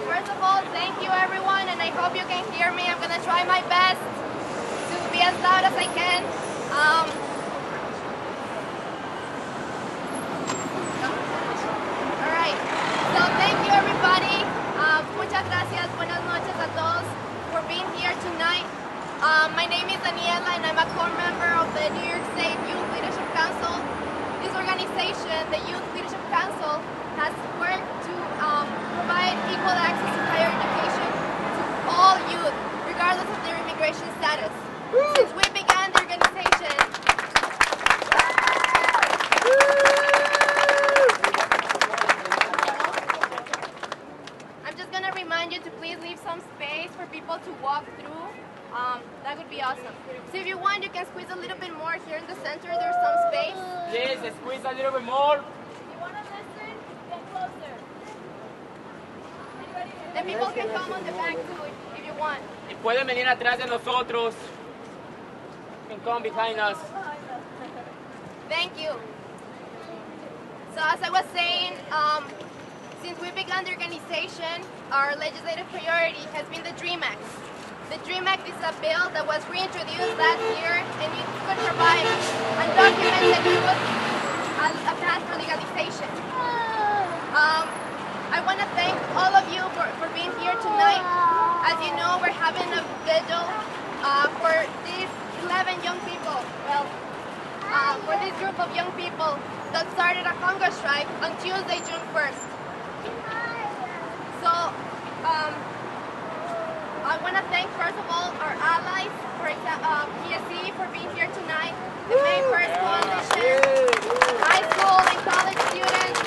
First of all, thank you everyone, and I hope you can hear me. I'm gonna try my best to be as loud as I can. Alright, so thank you everybody. Muchas gracias, buenas noches a todos for being here tonight. My name is Daniela and I'm a core member of the New York State Youth Leadership Council. This organization, the Youth Leadership Council, has worked to provide equal access to higher education to all youth, regardless of their immigration status. Since we began the organization, I'm just going to remind you to please leave some space for people to walk through. That would be awesome. So if you want, you can squeeze a little bit more here in the center. There's some space. Please squeeze a little bit more. You want to listen? Get closer. And people can come on the back too if you want. Y pueden venir atrás de nosotros. You can come behind us. Thank you. So as I was saying, since we began the organization, our legislative priority has been the DREAM Act. The DREAM Act is a bill that was reintroduced last year, and it could provide undocumented youth a path for legalization. I want to thank all of you for being here tonight. As you know, we're having a vigil for these 11 young people. Well, for this group of young people that started a hunger strike on Tuesday, June 1st. So, I want to thank, first of all, our allies, for example, PSC, for being here tonight, the May 1st Coalition, high school and college students.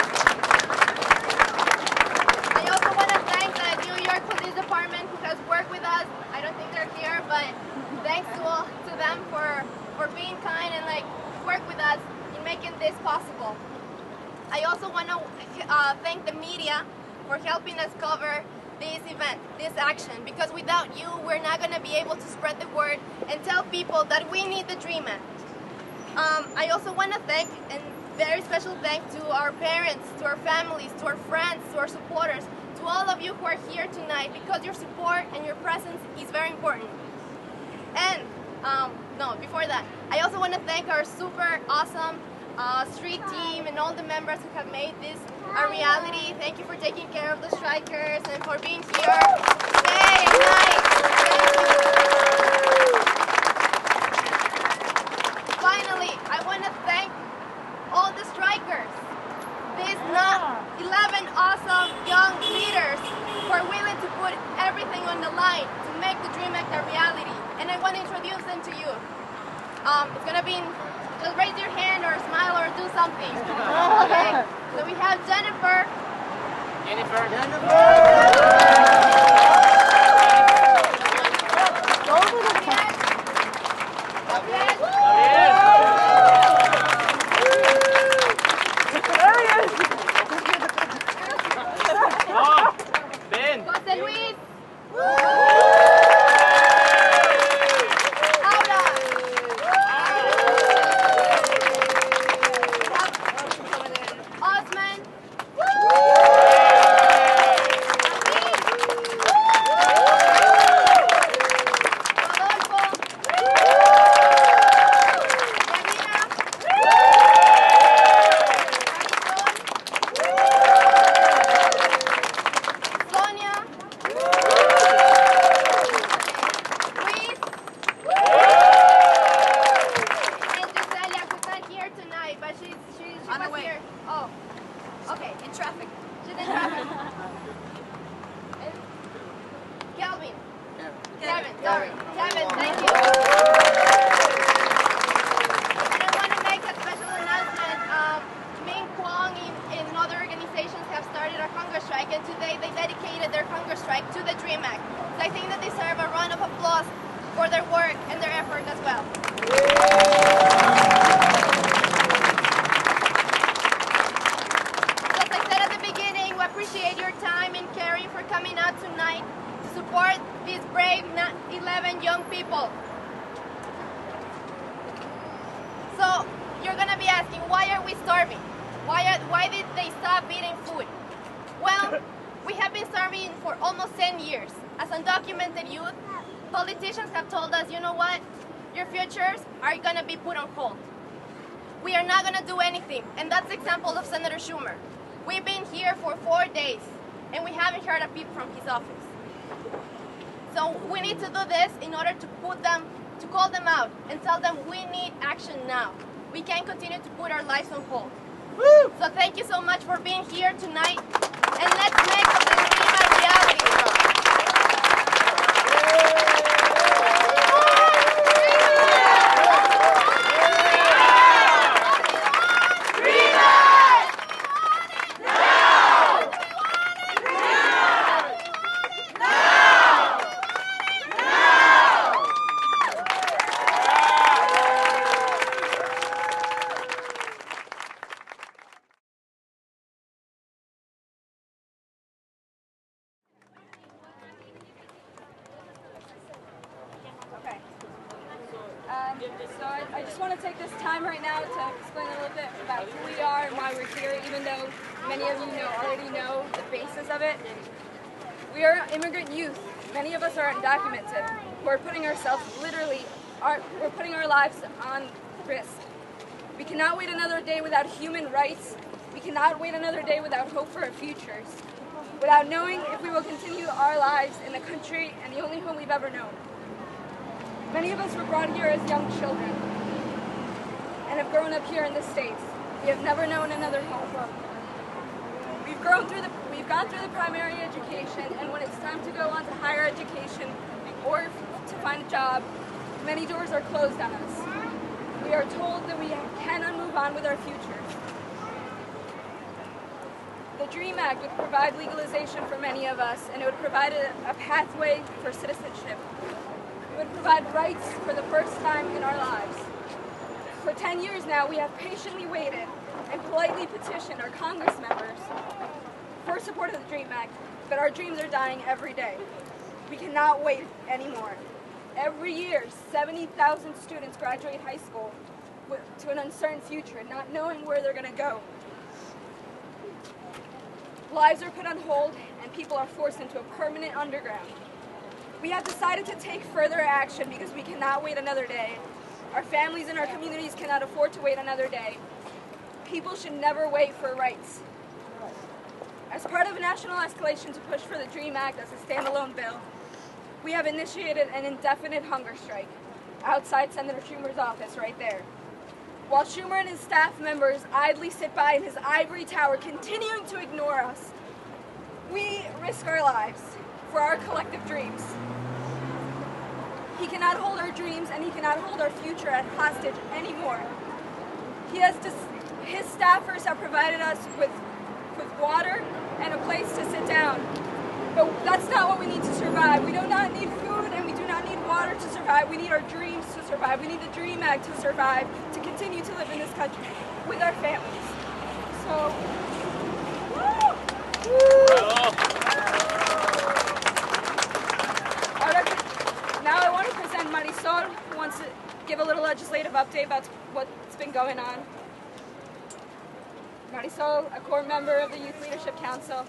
I also want to thank the New York Police Department who has worked with us. I don't think they're here, but thanks to them for being kind and work with us in making this possible. I also want to thank the media for helping us cover this event, this action, because without you, we're not going to be able to spread the word and tell people that we need the DREAM Act. I also want to thank, and very special thank to our parents, to our families, to our friends, to our supporters, to all of you who are here tonight, because your support and your presence is very important. And, no, before that, I also want to thank our super awesome street team and all the members who have made this a reality. Thank you for taking care of the strikers and for being here day and night. Finally, I want to thank all the strikers, these 11 awesome young leaders who are willing to put everything on the line to make the DREAM Act a reality. And I want to introduce them to you. It's going to be just raise your hand or smile or do something. Okay? So we have Jennifer. José Luis. Kevin, thank you. And I want to make a special announcement. Ming Kwong and other organizations have started a hunger strike, and today they dedicated their hunger strike to the DREAM Act. So I think that they deserve a round of applause for their work and their effort as well. So as I said at the beginning, we appreciate your time and caring for coming out tonight to support these brave 11 young people. So you're going to be asking, why are we starving? Why did they stop eating food? Well, We have been serving for almost 10 years. As undocumented youth, politicians have told us, you know what? Your futures are going to be put on hold. We are not going to do anything. And that's the example of Senator Schumer. We've been here for 4 days, and we haven't heard a peep from his office. So we need to do this in order to call them out and tell them we need action now. We can't continue to put our lives on hold. Woo! So thank you so much for being here tonight, and let's make of this dream a reality. So I just want to take this time right now to explain a little bit about who we are and why we're here, even though many of you already know the basis of it. We are immigrant youth. Many of us are undocumented. We're putting ourselves we're putting our lives on risk. We cannot wait another day without human rights. We cannot wait another day without hope for our futures, without knowing if we will continue our lives in the country and the only home we've ever known. Many of us were brought here as young children and have grown up here in the States. We have never known another home. We've gone through the primary education, and when it's time to go on to higher education or to find a job, many doors are closed on us. We are told that we cannot move on with our futures. The DREAM Act would provide legalization for many of us, and it would provide a pathway for citizenship. It would provide rights for the first time in our lives. For 10 years now, we have patiently waited and politely petitioned our Congress members for support of the DREAM Act, but our dreams are dying every day. We cannot wait anymore. Every year, 70,000 students graduate high school to an uncertain future, not knowing where they're going to go. Lives are put on hold, and people are forced into a permanent underground. We have decided to take further action because we cannot wait another day. Our families and our communities cannot afford to wait another day. People should never wait for rights. As part of a national escalation to push for the DREAM Act as a standalone bill, we have initiated an indefinite hunger strike outside Senator Schumer's office right there. While Schumer and his staff members idly sit by in his ivory tower continuing to ignore us, we risk our lives for our collective dreams. He cannot hold our dreams, and he cannot hold our future at hostage anymore. His staffers have provided us with water and a place to sit down. But that's not what we need to survive. We do not need food, and we do not need water to survive. We need our dreams to survive. We need the DREAM Act to survive, to continue to live in this country with our families. So, now I want to present Marisol, who wants to give a little legislative update about what's been going on. Marisol, a core member of the Youth Leadership Council.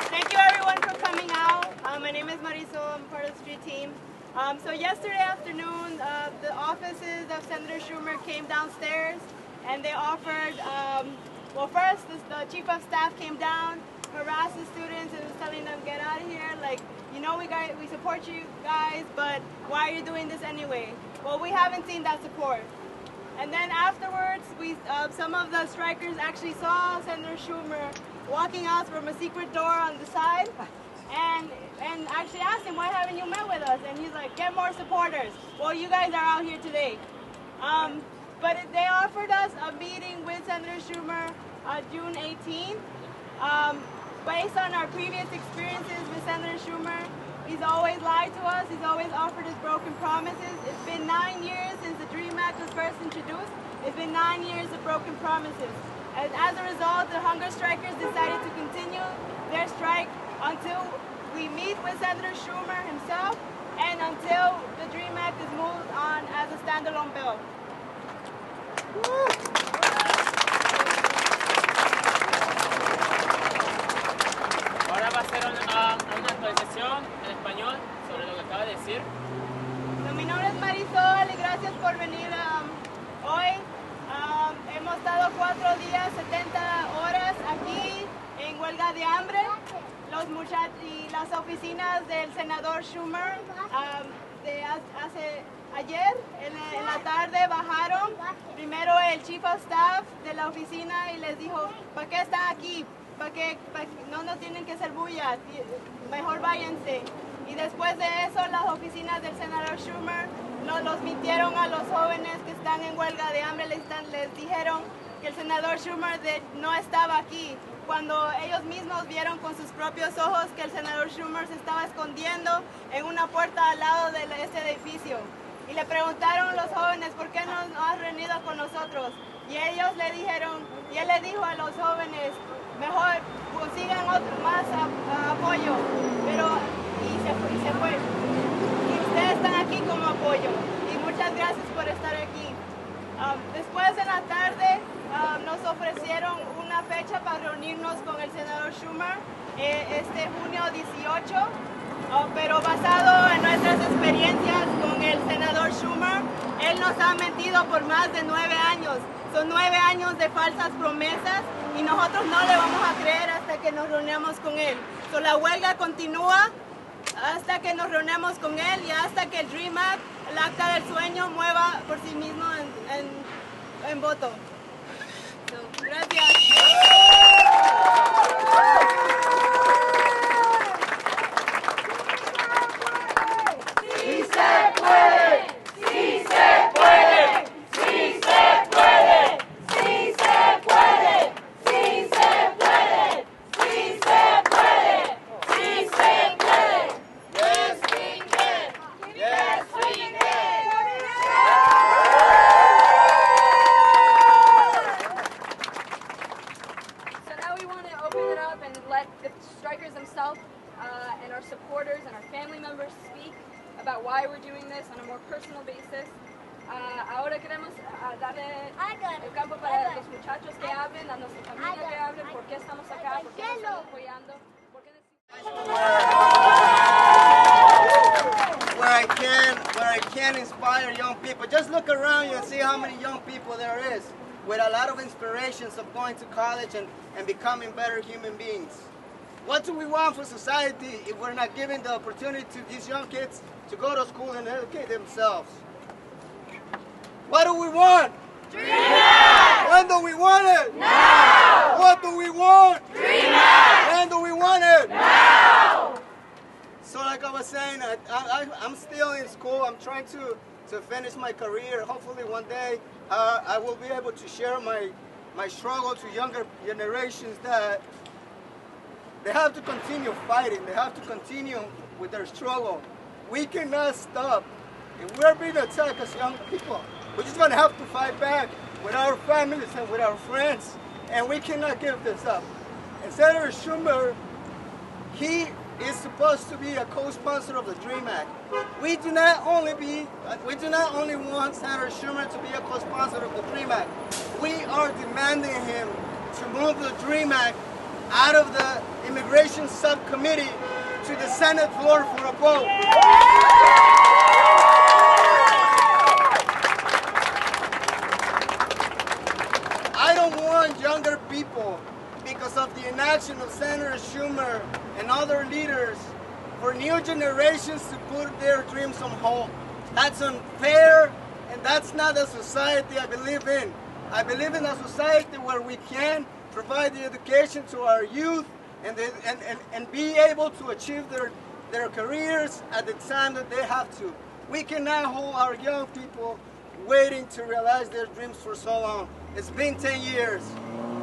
Thank you everyone for coming out. My name is Marisol, I'm part of the street team. So yesterday afternoon, the offices of Senator Schumer came downstairs and they offered, well first the chief of staff came down, harassed the students and was telling them, get out of here, like, you know we support you guys, but why are you doing this anyway? Well, we haven't seen that support. And then afterwards, some of the strikers actually saw Senator Schumer walking out from a secret door on the side and actually asked him, why haven't you met with us? And he's like, get more supporters. Well, you guys are out here today. But they offered us a meeting with Senator Schumer June 18th. Based on our previous experiences with Senator Schumer, he's always lied to us. He's always offered us broken promises. It's been 9 years since the DREAM Act was first introduced. It's been 9 years of broken promises. And as a result, the hunger strikers decided to continue their strike until we meet with Senator Schumer himself and until the DREAM Act is moved on as a standalone bill. huelga de hambre. Los muchachos y las oficinas del senador Schumer ayer en la tarde bajaron primero el chief of staff de la oficina y les dijo, ¿para qué están aquí? No tienen que hacer bulla, mejor váyanse. Y después de eso las oficinas del senador Schumer los mintieron a los jóvenes que están en huelga de hambre, les dijeron que el senador Schumer no estaba aquí, cuando ellos mismos vieron con sus propios ojos que el senador Schumer se estaba escondiendo en una puerta al lado de este edificio. Y le preguntaron a los jóvenes, ¿por qué no has reunido con nosotros? Y ellos le dijeron, y él le dijo a los jóvenes, mejor consigan más apoyo, y se fue. Y ustedes están aquí como apoyo, y muchas gracias por estar aquí. Después en la tarde nos ofrecieron una fecha para reunirnos con el senador Schumer, este junio 18, pero basado en nuestras experiencias con el senador Schumer, él nos ha mentido por más de 9 años. Son 9 años de falsas promesas y nosotros no le vamos a creer hasta que nos reunamos con él. La huelga continúa hasta que nos reunamos con él y hasta que el Dream Act, el acta del sueño, mueva por sí mismo en voto. Gracias. ¡Sí se puede! ¡Sí se puede! ¡Sí se puede! ¡Sí se puede! ¡Sí se puede! ¡Sí se puede! ¡Sí se puede! Yes, we can! Yes, we can! So now we want to open it up and let the strikers themselves and our supporters and our family members speak about why we're doing this on a more personal basis. Ahora queremos darle el campo para los muchachos que hablen, a nuestra familia que hablen, por qué estamos acá, por qué nos estamos apoyando, por qué where I can inspire young people. Just look around you and see how many young people there is with a lot of inspirations of going to college and becoming better human beings. What do we want for society if we're not giving the opportunity to these young kids to go to school and educate themselves? What do we want? Dream Act! When do we want it? Now! What do we want? Dream Act! When do we want it? Now! So like I was saying, I'm still in school. I'm trying to finish my career. Hopefully one day I will be able to share my struggle to younger generations that they have to continue fighting. They have to continue with their struggle. We cannot stop. If we're being attacked as young people, we're just going to have to fight back with our families and with our friends. And we cannot give this up. And Senator Schumer, he is supposed to be a co-sponsor of the Dream Act. We do not only want Senator Schumer to be a co-sponsor of the Dream Act. We are demanding him to move the Dream Act out of the Immigration Subcommittee to the Senate floor for a vote. I don't want younger people, because of the inaction of Senator Schumer and other leaders, for new generations to put their dreams on hold. That's unfair, and that's not a society I believe in. I believe in a society where we can provide the education to our youth and be able to achieve their careers at the time that they have to. We cannot hold our young people waiting to realize their dreams for so long. It's been 10 years,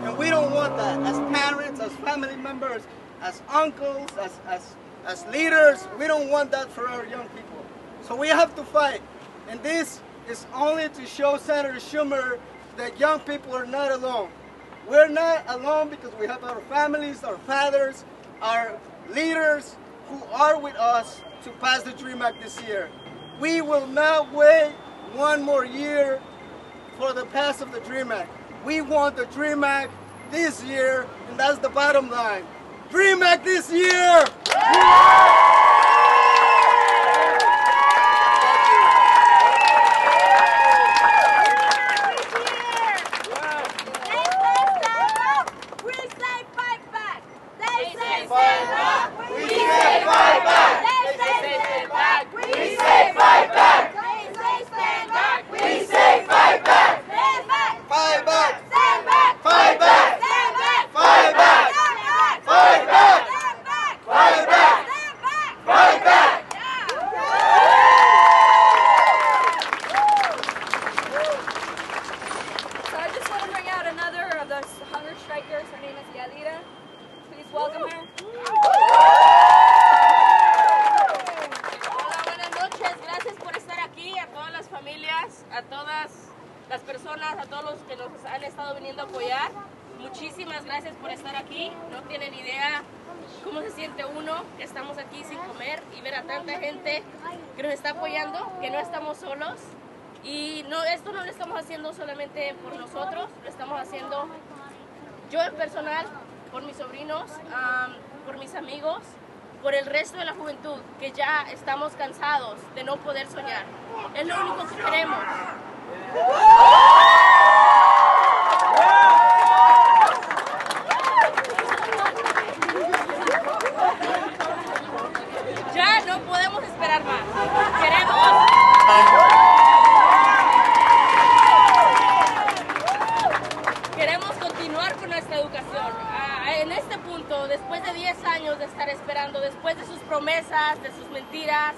and we don't want that. As parents, as family members, as uncles, as leaders, we don't want that for our young people. So we have to fight, and this is only to show Senator Schumer that young people are not alone. We're not alone because we have our families, our fathers, our leaders who are with us to pass the Dream Act this year. We will not wait one more year for the pass of the Dream Act. We want the Dream Act this year, and that's the bottom line. Dream Act this year! strikers. Her name is Yadira. Please welcome her. Hola, buenas noches. Gracias por estar aquí, a todas las familias, a todas las personas, a todos los que nos han estado viniendo a apoyar. Muchísimas gracias por estar aquí. No tienen idea cómo se siente uno que estamos aquí sin comer y ver a tanta gente que nos está apoyando, que no estamos solos. Y no, esto no lo estamos haciendo solamente por nosotros, lo estamos haciendo yo en personal, por mis sobrinos, por mis amigos, por el resto de la juventud, que ya estamos cansados de no poder soñar. Es lo único que queremos. Ya no podemos esperar más. Queremos continuar con nuestra educación. En este punto, después de 10 años de estar esperando, después de sus promesas, de sus mentiras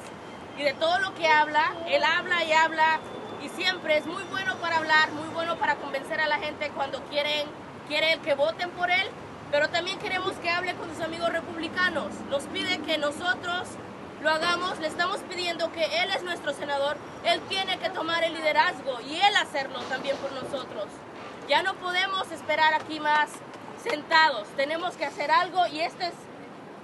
y de todo lo que habla, él habla y habla y siempre es muy bueno para hablar, muy bueno para convencer a la gente cuando quieren que voten por él, pero también queremos que hable con sus amigos republicanos. Nos pide que nosotros lo hagamos, le estamos pidiendo que él es nuestro senador, él tiene que tomar el liderazgo y él hacerlo también por nosotros. Ya no podemos esperar aquí más sentados, tenemos que hacer algo y este es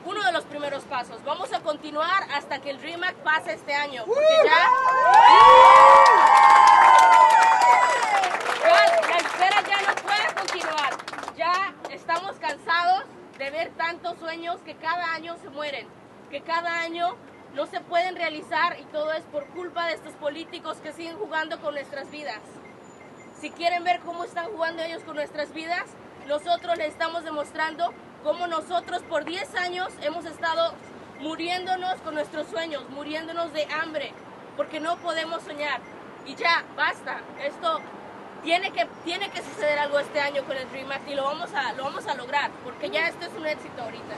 uno de los primeros pasos. Vamos a continuar hasta que el Dream Act pase este año, porque la espera ya no puede continuar. Ya estamos cansados de ver tantos sueños que cada año se mueren, que cada año no se pueden realizar y todo es por culpa de estos políticos que siguen jugando con nuestras vidas. Si quieren ver cómo están jugando ellos con nuestras vidas, nosotros les estamos demostrando cómo nosotros por 10 años hemos estado muriéndonos con nuestros sueños, muriéndonos de hambre, porque no podemos soñar. Y ya, basta. Esto tiene que suceder algo este año con el Dream Act y lo vamos a lograr, porque ya esto es un éxito ahorita.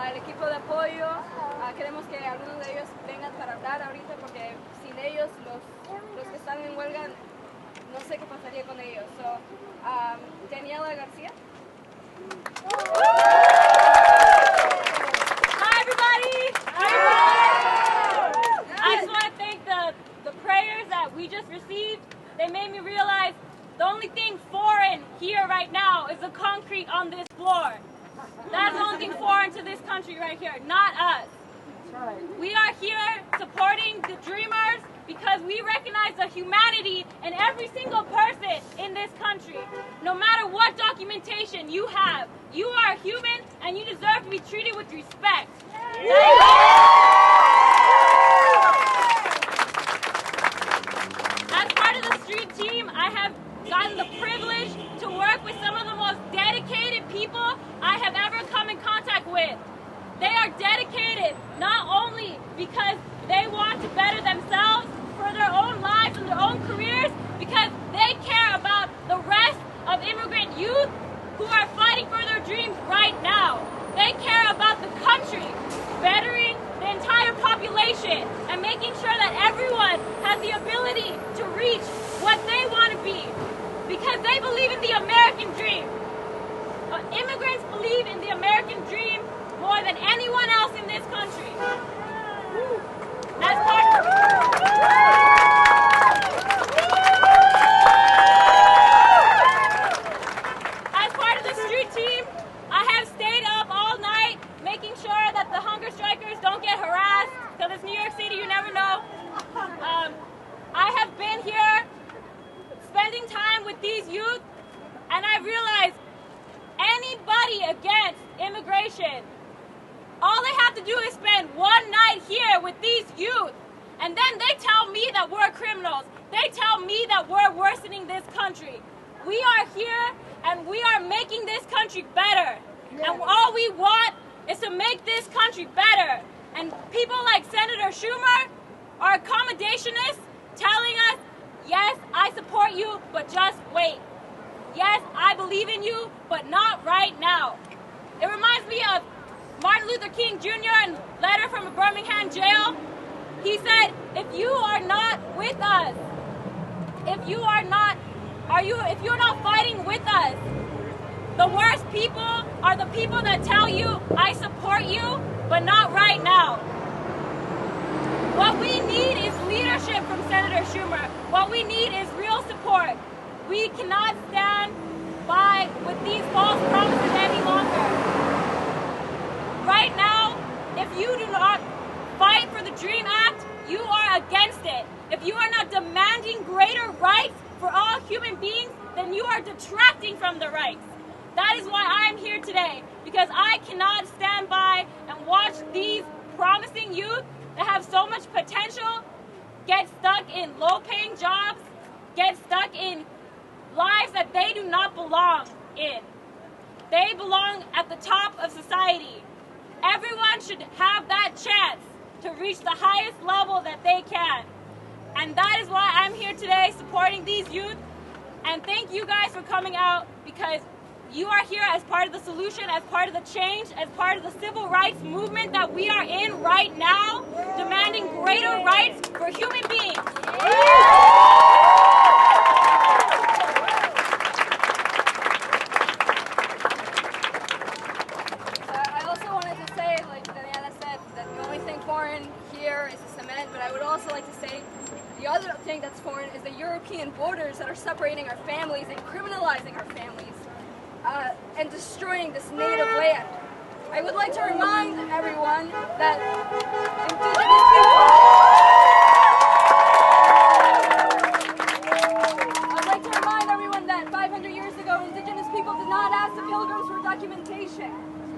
El equipo de apoyo, queremos que algunos de ellos vengan para hablar ahorita porque sin ellos, los que están en huelga, no sé qué pasaría con ellos. So, Daniela García. Hi everybody! I just want to thank the prayers that we just received. They made me realize the only thing foreign here right now is the concrete on this floor. That's the only thing foreign to this country right here, not us. We are here supporting the dreamers because we recognize the humanity in every single person in this country. No matter what documentation you have, you are human and you deserve to be treated with respect. As part of the street team, I have gotten the privilege to work with some of the most dedicated people I have ever come in contact with. They are dedicated not only because they want to better themselves for their own lives and their own careers, because they care about the rest of immigrant youth who are fighting for their dreams right now. They care about the country, bettering the entire population and making sure that everyone has the ability to reach what they want to be, because they believe in the American dream. Immigrants believe in the American dream more than anyone else in this country. As part of the street team, I have stayed up all night making sure that the hunger strikers don't get harassed, because it's New York City, you never know. I have been here spending time with these youth, and I realized anybody against immigration, all they have to do is spend one night here with these youth, and then they tell me that we're criminals. They tell me that we're worsening this country. We are here, and we are making this country better. And all we want is to make this country better. And people like Senator Schumer are accommodationists telling us, yes, I support you, but just wait. Yes, I believe in you, but not right now. It reminds me of Martin Luther King Jr. and a letter from a Birmingham jail. He said, if you are not with us, if you're not fighting with us, the worst people are the people that tell you, I support you, but not right now. What we need is leadership from Senator Schumer. What we need is real support. We cannot stand by with these false promises any longer. Right now, if you do not fight for the DREAM Act, you are against it. If you are not demanding greater rights for all human beings, then you are detracting from the rights. That is why I am here today, because I cannot stand by and watch these promising youth that have so much potential get stuck in low-paying jobs, get stuck in lives that they do not belong in. They belong at the top of society. Everyone should have that chance to reach the highest level that they can. And that is why I'm here today supporting these youth. And thank you guys for coming out, because you are here as part of the solution, as part of the change, as part of the civil rights movement that we are in right now, demanding greater rights for human beings. I also wanted to say, like Daniela said, that the only thing foreign here is the cement, but I would also like to say the other thing that's foreign is the European borders that are separating our families and criminalizing our families. And destroying this native land. I would like to remind everyone that indigenous people... I'd like to remind everyone that 500 years ago, indigenous people did not ask the pilgrims for documentation.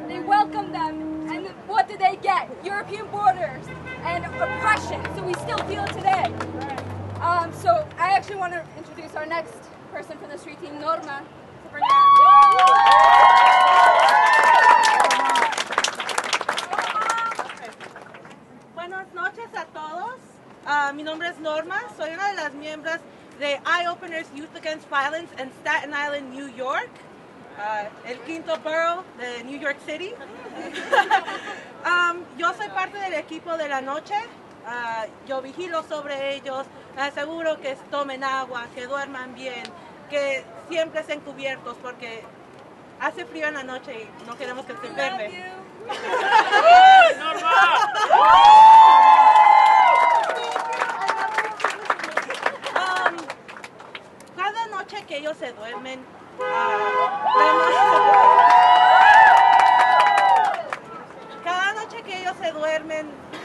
They welcomed them, and what did they get? European borders and oppression, so we still feel it today. So I actually want to introduce our next person from the street team, Norma. Buenas noches a todos. Mi nombre es Norma. Soy una de las miembros de Eye Openers Youth Against Violence en Staten Island, New York. El quinto borough de New York City. Yo soy parte del equipo de la noche. Yo vigilo sobre ellos. Aseguro que tomen agua, que duerman bien, que siempre estén cubiertos porque hace frío en la noche y no queremos que se enfermen. Cada noche que ellos se duermen,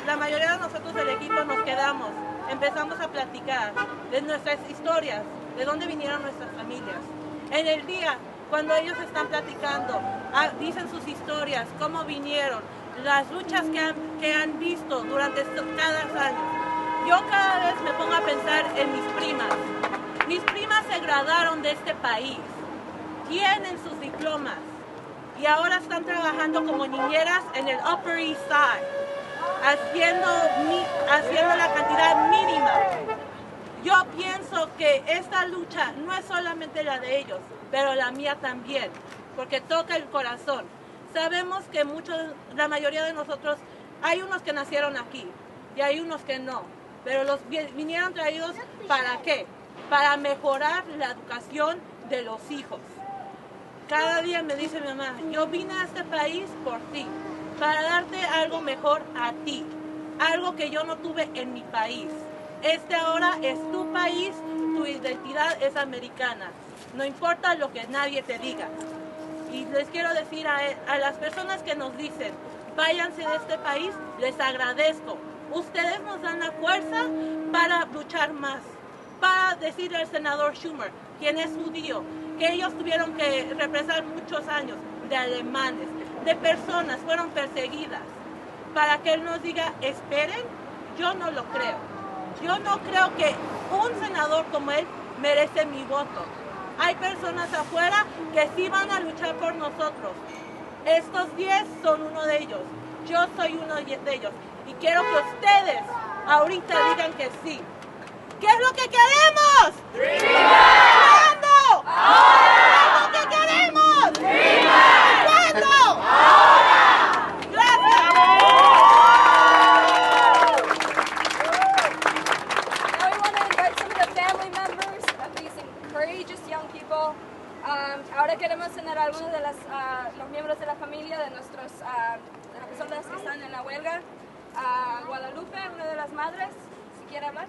la mayoría de nosotros del equipo nos quedamos, empezamos a platicar de nuestras historias, de dónde vinieron nuestras familias. En el día, cuando ellos están platicando, dicen sus historias, cómo vinieron, las luchas que han visto durante cada año. Yo cada vez me pongo a pensar en mis primas. Mis primas se graduaron de este país, tienen sus diplomas y ahora están trabajando como niñeras en el Upper East Side, haciendo la cantidad mínima. Yo pienso que esta lucha no es solamente la de ellos, pero la mía también, porque toca el corazón. Sabemos que la mayoría de nosotros, hay unos que nacieron aquí y hay unos que no, pero los vinieron traídos ¿para qué? Para mejorar la educación de los hijos. Cada día me dice mi mamá, yo vine a este país por ti, para darte algo mejor a ti, algo que yo no tuve en mi país. Este ahora es tu país, tu identidad es americana. No importa lo que nadie te diga. Y les quiero decir a las personas que nos dicen, váyanse de este país, les agradezco. Ustedes nos dan la fuerza para luchar más, para decirle al senador Schumer, quien es judío, que ellos tuvieron que represar muchos años de alemanes, de personas, fueron perseguidas. Para que él nos diga, esperen, yo no lo creo. Yo no creo que un senador como él merece mi voto. Hay personas afuera que sí van a luchar por nosotros. Estos 10 son uno de ellos. Yo soy uno de ellos. Y quiero que ustedes ahorita digan que sí. ¿Qué es lo que queremos? ¿Cuándo? ¿Qué es lo que queremos? ¿Cuándo? Gracias. Now we want to invite some of the family members of these courageous young people. Ahora queremos tener a algunos de los miembros de la familia de las personas que están en la huelga. Guadalupe, una de las madres, si quiere hablar.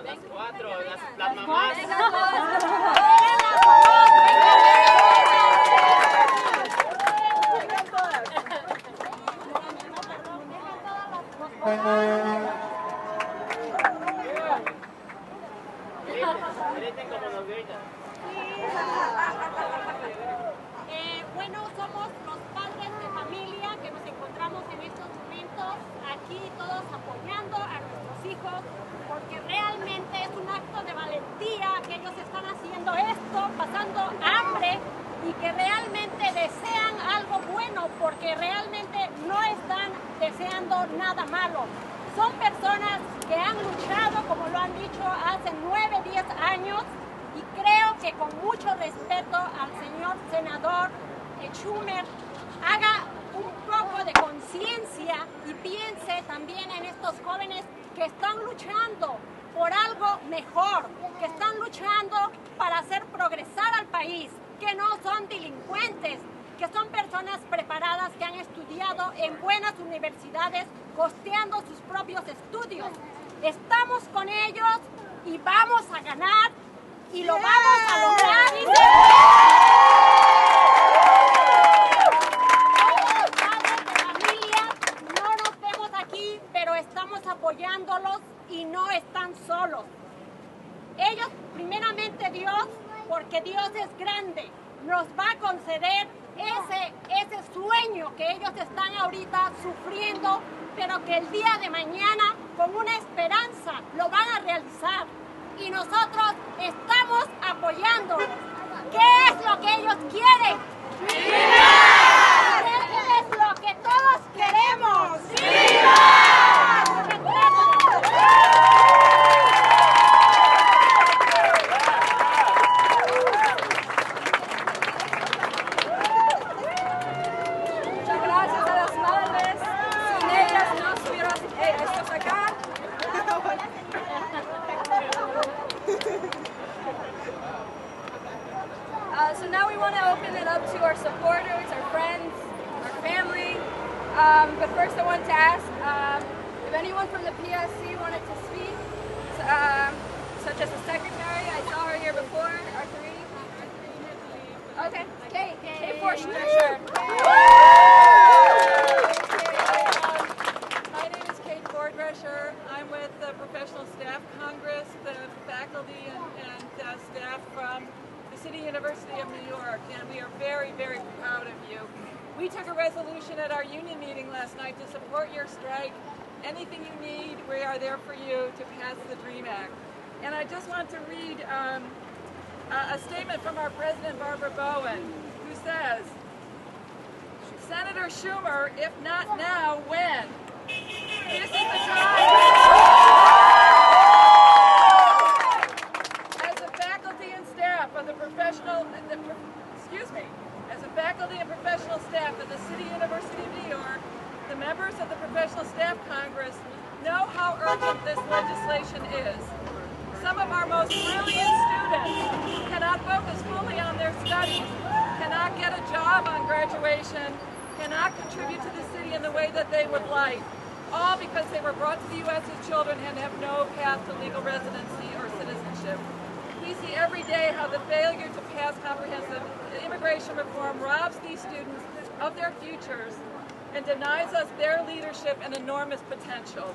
Las cuatro, las mamás. Griten como nos gritan. Bueno, somos los padres de familia que nos encontramos en estos momentos aquí todos apoyando a nuestros hijos porque realmente es un acto de valentía que ellos están haciendo esto, pasando hambre y que realmente desean algo bueno porque realmente no están deseando nada malo. Son personas que han luchado, como lo han dicho, hace 9, 10 años y creo que con mucho respeto al señor senador Schumer haga un poco de conciencia y piense también en estos jóvenes que están luchando por algo mejor, que están luchando para hacer progresar al país, que no son delincuentes, que son personas preparadas que han estudiado en buenas universidades, costeando sus propios estudios. Estamos con ellos y vamos a ganar y lo vamos a lograr. Los padres de familia no nos vemos aquí, pero estamos apoyándolos y no están solos. Ellos, primeramente Dios, porque Dios es grande, nos va a conceder ese sueño que ellos están ahorita sufriendo, pero que el día de mañana, con una esperanza, lo van a realizar. Y nosotros estamos apoyándolos. ¿Qué es lo que ellos quieren? ¿Qué es lo que todos queremos? Muchas gracias a las madres. Sin ellas no estuvieran estos acá. So now we want to open it up to our supporters, our friends, our family. But first I want to ask if anyone from the PSC wanted to speak, such as the secretary. I saw her here before, R3. Okay, Kate Forshner, sure. My name is Kate Fordresher. I'm with the Professional Staff Congress, the faculty and staff from the City University of New York, and we are very, very proud of you. We took a resolution at our union meeting last night to support your strike. Anything you need, we are there for you to pass the DREAM Act. And I just want to read a statement from our president, Barbara Bowen, who says, Senator Schumer, if not now, when? This is the time. As a faculty and staff of the as a faculty and professional staff of the City University of New York, the members of the Professional Staff Congress know how urgent this legislation is. Some of our most brilliant students cannot focus fully on their studies, cannot get a job on graduation, cannot contribute to the city in the way that they would like, all because they were brought to the U.S. as children and have no path to legal residency or citizenship. We see every day how the failure to pass comprehensive immigration reform robs these students of their futures and denies us their leadership and enormous potential.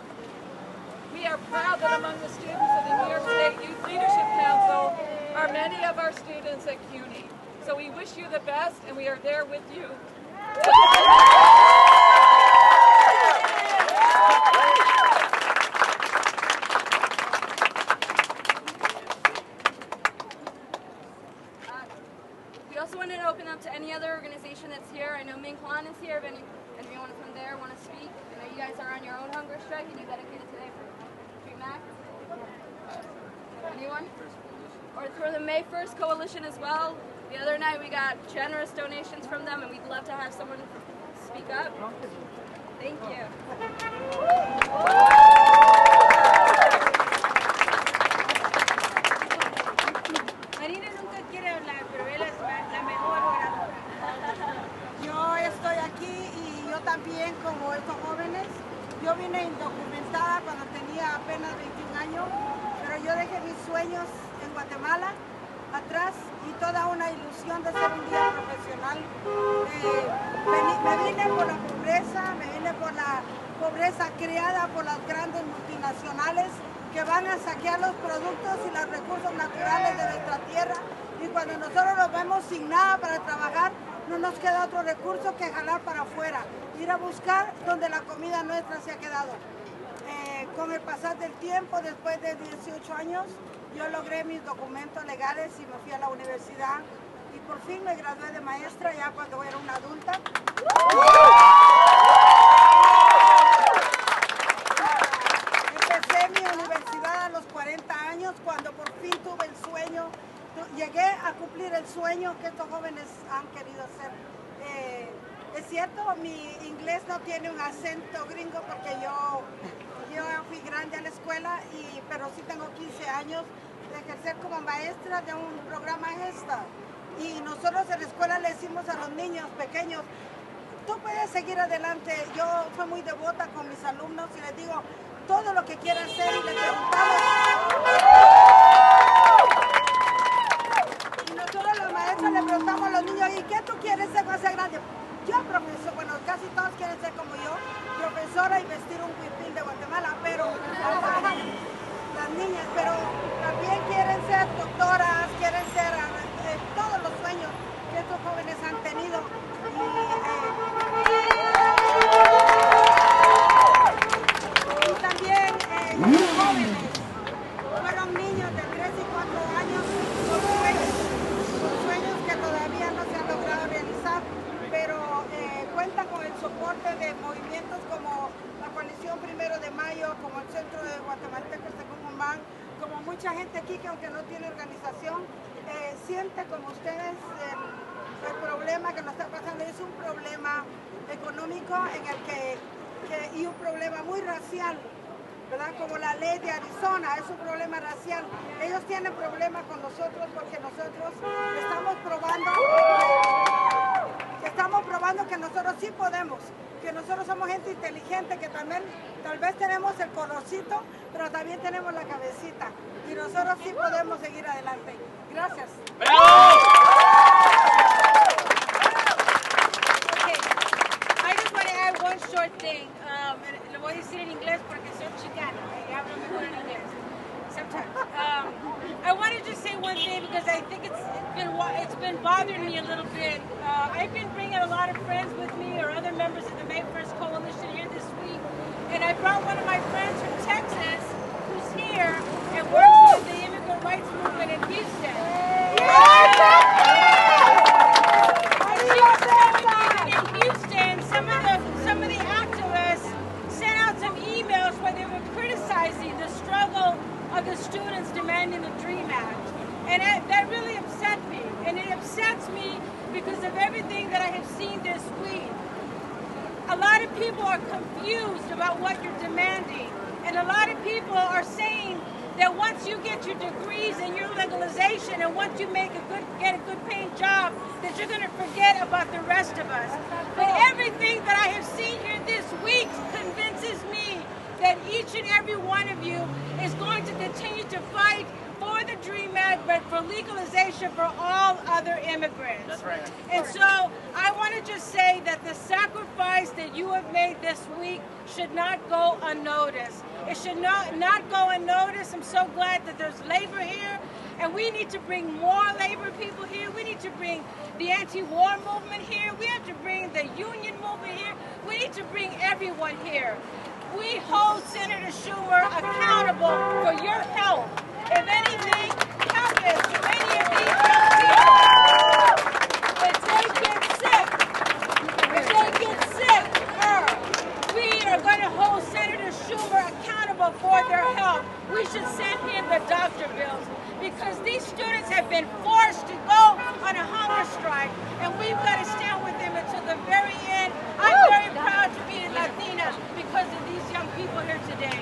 We we are proud that among the students of the New York State Youth Leadership Council are many of our students at CUNY. So we wish you the best, and we are there with you. We also wanted to open up to any other organization that's here. I know Ming Kwan is here. If anyone from there want to speak, I know you guys are on your own hunger strike and you dedicated today for Dream Act. Anyone? Or for the May 1st Coalition as well. The other night we got generous donations from them, and we'd love to have someone speak up. Thank you. Marina nunca quiere hablar, pero él es la mejor oradora. Yo estoy aquí y yo también, como estos jóvenes, yo vine indocumentada cuando tenía apenas 21 años, pero yo dejé mis sueños en Guatemala atrás y toda una ilusión de ser un día profesional. Me vine por la pobreza, me vine por la pobreza creada por las grandes multinacionales que van a saquear los productos y los recursos naturales de nuestra tierra, y cuando nosotros los vemos sin nada para trabajar, no nos queda otro recurso que jalar para afuera, ir a buscar donde la comida nuestra se ha quedado. Con el pasar del tiempo, después de 18 años, yo logré mis documentos legales y me fui a la universidad y por fin me gradué de maestra ya cuando era una adulta. Empecé mi universidad a los 40 años cuando por fin tuve el sueño, llegué a cumplir el sueño que estos jóvenes han querido hacer. Es cierto, mi inglés no tiene un acento gringo porque yo fui grande a la escuela, pero sí tengo 15 años de ejercer como maestra de un programa GESTA. Y nosotros en la escuela le decimos a los niños pequeños, tú puedes seguir adelante. Yo soy muy devota con mis alumnos y les digo todo lo que quieran hacer y les preguntamos. Y nosotros los maestros le preguntamos a los niños, ¿y qué tú quieres ser cuando seas grande? Yo profesor, bueno, casi todos quieren ser como yo, profesora y vestir un huipil de Guatemala, pero las niñas, pero también quieren ser doctoras, quieren ser todos los sueños que estos jóvenes han tenido. Y también los jóvenes fueron niños de 3 y 4 años con sueños que todavía no se han logrado realizar, pero cuentan con el soporte de movimientos como la Coalición 1 de Mayo, como el Centro de Guatemaltecos de Cumumán, como mucha gente aquí que aunque no tiene organización, siente como ustedes el problema que nos está pasando. Es un problema económico y un problema muy racial, ¿verdad? Como la ley de Arizona, es un problema racial. Ellos tienen problemas con nosotros porque nosotros estamos probando que nosotros sí podemos, que nosotros somos gente inteligente, que también tal vez tenemos el colorcito, pero también tenemos la cabecita y nosotros sí podemos seguir adelante. Gracias. ¡Bravo! Okay. I just want to add one short thing. Lo voy a decir en inglés porque soy chicana y hablo mejor en inglés. Sometimes. I want to just say one thing because I think it's been bothering me a little bit. I've been bringing a lot of friends with me or other members of the May 1st Coalition here this week, and I brought one of my friends from Texas who's here and works with the immigrant rights movement in Houston. In Houston, some of the activists sent out some emails where they were criticizing the struggle of the students demanding the DREAM Act. And that really upset me. And it upsets me because of everything that I have seen this week. A lot of people are confused about what you're demanding. And a lot of people are saying that once you get your degrees and your legalization and once you get a good paying job, that you're going to forget about the rest of us. But everything that I have seen here this week convinces me that each and every one of you is going to continue to fight for the DREAM Act, but for legalization for all other immigrants. That's right. And so I want to just say that the sacrifice that you have made this week should not go unnoticed. It should not go unnoticed. I'm so glad that there's labor here, and we need to bring more labor people here. We need to bring the anti-war movement here. We have to bring the union movement here. We need to bring everyone here. We hold Senator Schumer accountable for your health. If anything happens to any of these young people, if they get sick, we are going to hold Senator Schumer accountable for their health. We should send him the doctor bills because these students have been forced to go on a hunger strike, and we've got to stand with them until the very end. I'm very proud to be a Latina because of these young people here today.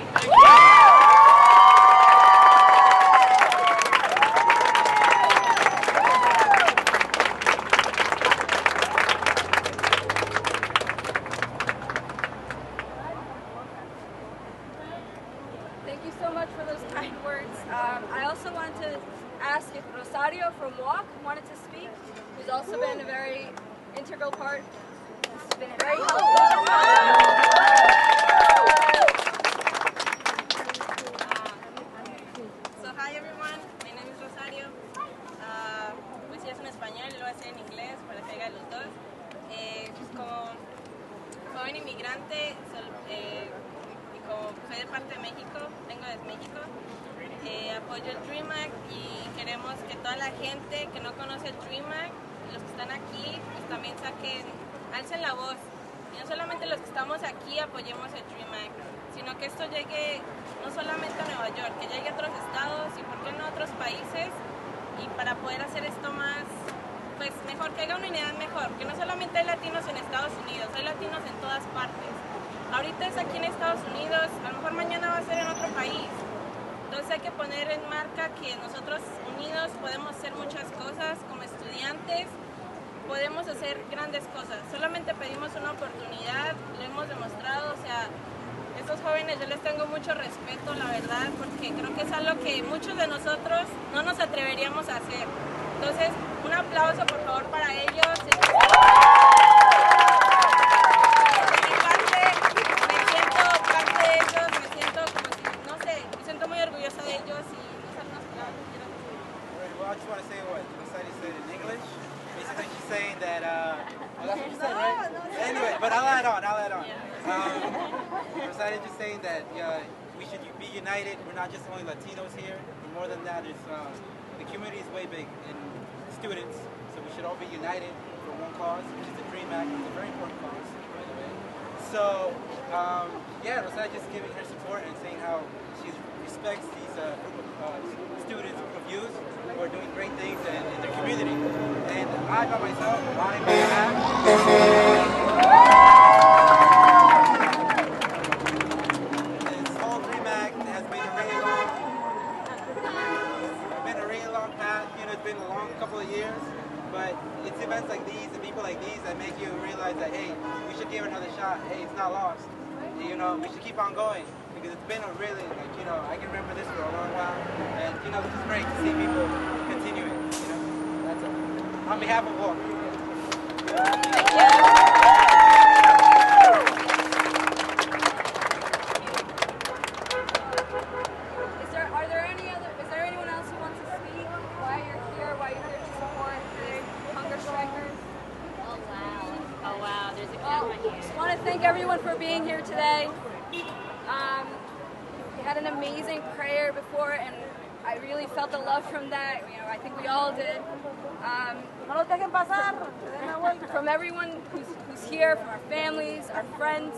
Thank you so much for those kind words. I also wanted to ask if Rosario from WALK wanted to speak, who's also been a very integral part. It's been very helpful. So hi everyone, my name is Rosario. Pues si es en español, lo voy a hacer en inglés para que haga los dos. Como joven inmigrante y como soy de parte de México, vengo desde México, apoyo el Dream Act y queremos que toda la gente que no conoce el Dream Act, los que están aquí, pues también alcen la voz. Y no solamente los que estamos aquí apoyemos el Dream Act, sino que esto llegue no solamente a Nueva York, que llegue a otros estados y por qué no a otros países, y para poder hacer esto más, pues mejor, que haya una unidad mejor, que no solamente hay latinos en Estados Unidos, hay latinos en todas partes. Ahorita es aquí en Estados Unidos, a lo mejor mañana va a ser en otro país. Entonces hay que poner en marca que nosotros unidos podemos hacer muchas cosas, como estudiantes podemos hacer grandes cosas. Solamente pedimos una oportunidad, lo hemos demostrado, o sea, estos jóvenes yo les tengo mucho respeto, la verdad, porque creo que es algo que muchos de nosotros no nos atreveríamos a hacer. Entonces, un aplauso por favor para ellos. Muy orgullosa de ellos y no sabemos Well, I just want to say what Rosario said in English. Basically, she's saying that, well, that's what you said, right? Anyway, but I'll add on. Rosario just saying that we should be united. We're not just only Latinos here. And more than that, the community is way big in students, so we should all be united for one cause, which is the Dream Act. It's a very important cause, by the way. So, yeah, Rosario just giving her support and saying how she respects these group of students, group of youth who are doing great things in their community. And I, by myself, on behalf, this whole Dream Act has been a really long path. You know, it's been a long couple of years, but it's events like these and people like these that make you realize that, hey, we should give it another shot. Hey, it's not lost. You know, we should keep on going. Because it's been a really, like, you know, I can remember this for a long while, and, you know, it's just great to see people continuing, you know, that's all. On behalf of all. Thank you. Is there anyone else who wants to speak? Why you're here to support the hunger strikers? Oh wow, there's a camera here. I just want to thank everyone for being here today. We had an amazing prayer before, and I really felt the love from that. You know, I think we all did. From everyone who's here, from our families, our friends,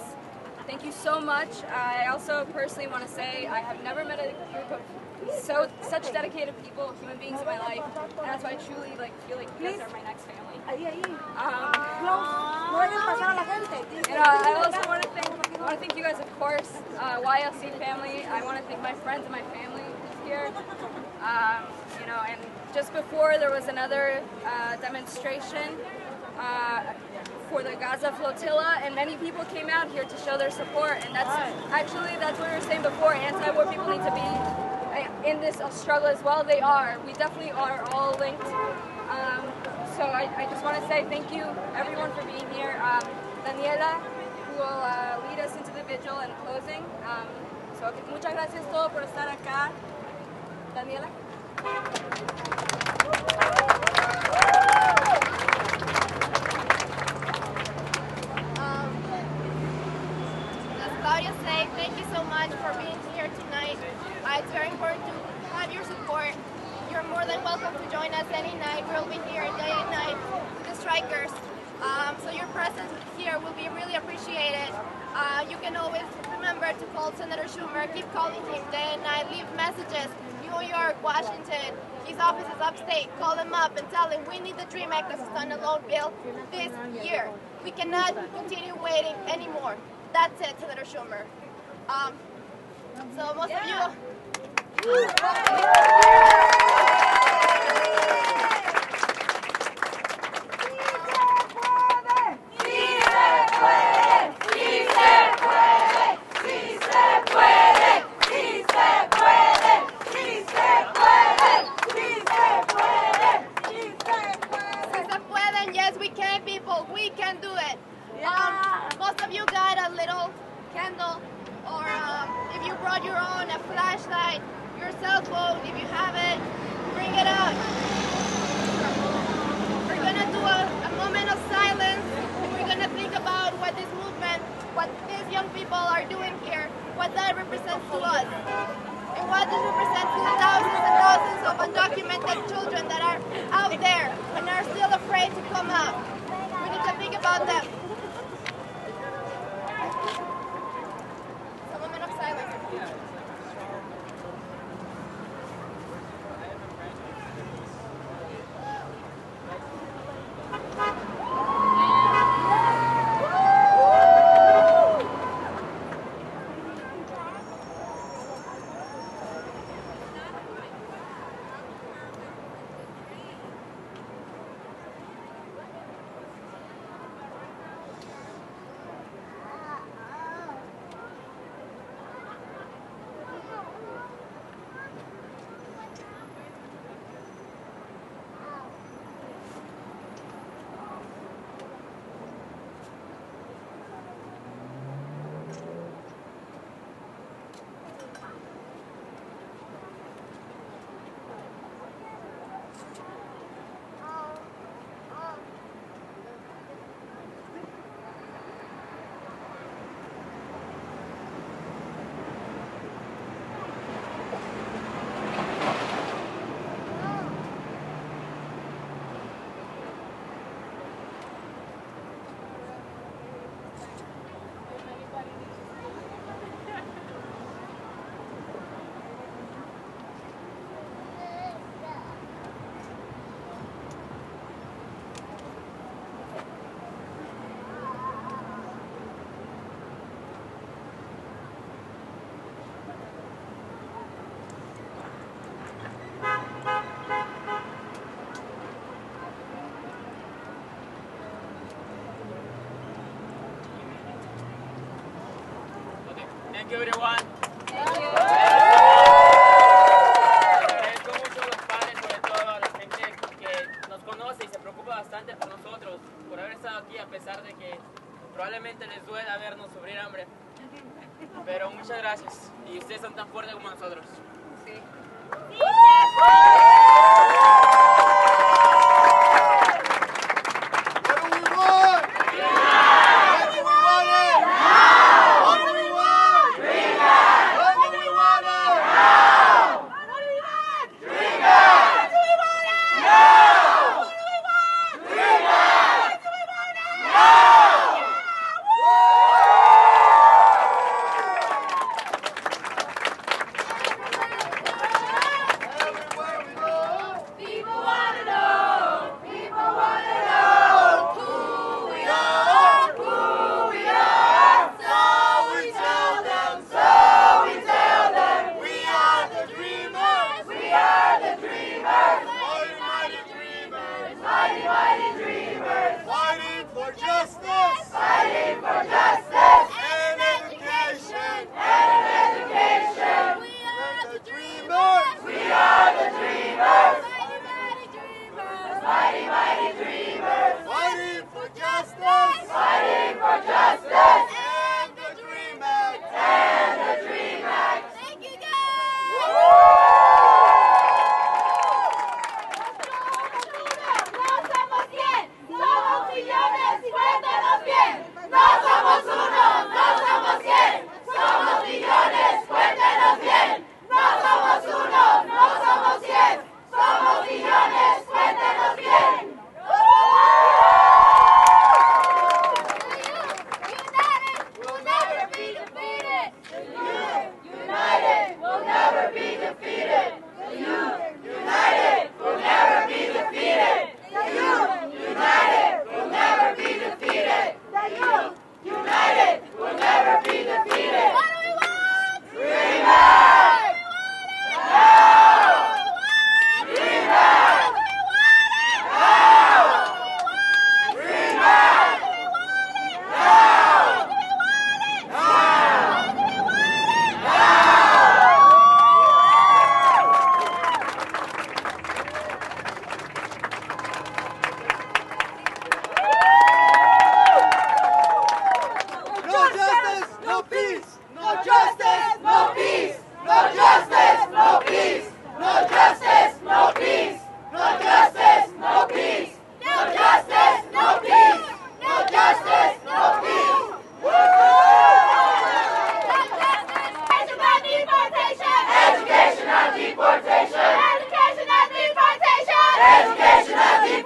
thank you so much. I also personally want to say I have never met a group of such dedicated people, human beings in my life, and that's why I truly feel like you guys are my next family. I also want to thank you guys, of course, YLC family. I want to thank my friends and my family who's here. You know, and just before there was another demonstration for the Gaza flotilla, and many people came out here to show their support. And that's what we were saying before. Anti-war people need to be in this struggle as well. They are. We definitely are all linked. So I just want to say thank you, everyone, for being here. Daniela, who will lead us into the vigil and closing. So muchas gracias todo por estar acá. Daniela. As Claudia said, thank you so much for being here tonight. It's very important to have your support. You're more than welcome to join us any night. We'll be here day and night with the strikers. So your presence here will be really appreciated. You can always remember to call Senator Schumer. Keep calling him day and night. Leave messages. New York, Washington. His office is upstate. Call him up and tell him we need the DREAM Act as a standalone bill this year. We cannot continue waiting anymore. That's it, Senator Schumer. So most of you. Yes, we can, people. We can do it. Most of you got a little candle, or if you brought your own, a flashlight, your cell phone, if you have it, bring it up. We're going to do a moment of silence. We're going to think about what this movement, what these young people are doing here, what that represents to us, and what this represents to the thousands and thousands of undocumented children that are out there and are still afraid to come out. We need to think about them. A moment of silence. Thank you, everyone. Agradezco mucho a los padres, sobre todo a la gente que nos conoce y se preocupa bastante por nosotros, por haber estado aquí a pesar de que probablemente les duela vernos sufrir hambre. Pero muchas gracias y ustedes son tan fuertes como nosotros. Sí.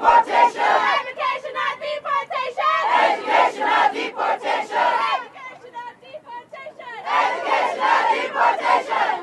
deportation! Education, not deportation! Education, not deportation! Education, not deportation! Education, not deportation!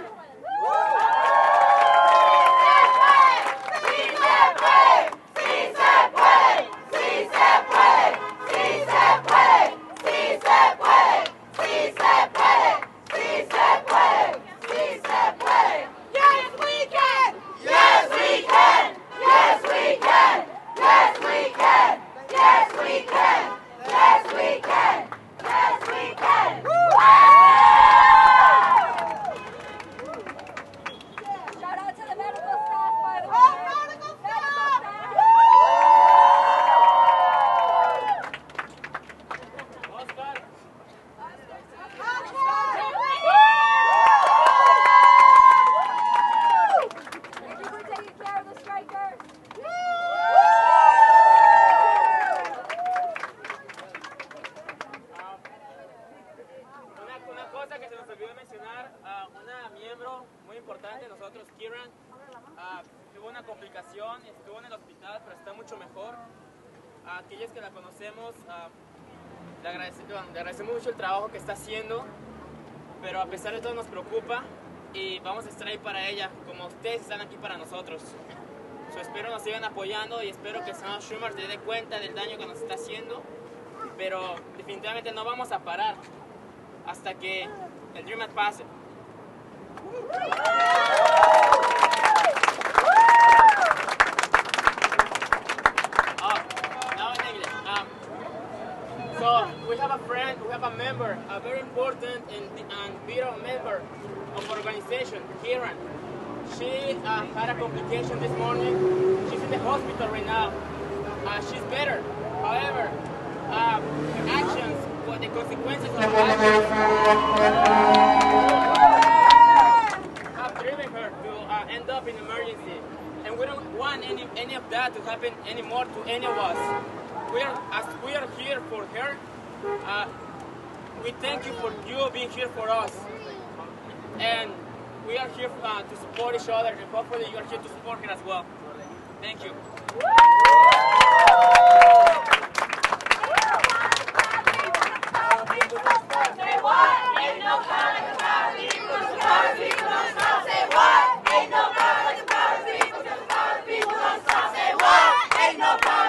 Sí se puede, sí se puede, sí se puede, sí se puede, sí se puede, sí se puede, sí se puede, sí se puede. Yes, we can! Yes, we can! Yes, we can! Yes, we can! Yes, we can! Yes, we can! Yes, we can! Shout out to the medical staff, by the way. Medical staff! Oscar. Thank you for taking care of the strikers. Una cosa que se nos olvidó mencionar, una miembro muy importante de nosotros, Kieran, tuvo una complicación, estuvo en el hospital, pero está mucho mejor. A aquellos que la conocemos, le agradecemos mucho el trabajo que está haciendo, pero a pesar de todo nos preocupa y vamos a estar ahí para ella, como ustedes están aquí para nosotros. Espero nos sigan apoyando y espero que el senador Schumer se dé cuenta del daño que nos está haciendo, pero definitivamente no vamos a parar hasta que el Dream Act pase. Now in English. So we have a friend, we have a member, a very important and vital member of our organization, Kieran. She had a complication this morning. She's in the hospital right now. She's better. However, her actions, what the consequences of her actions have driven her to end up in emergency. And we don't want any of that to happen anymore to any of us. As we are here for her, we thank you for you being here for us. And we are here to support each other, and hopefully you are here to support her as well. Thank you. Say what? Ain't no power like the power of the people. The power of the people don't stop. Say what? Ain't no power like the power of the people. The power of the people don't stop. Say what? Ain't no power.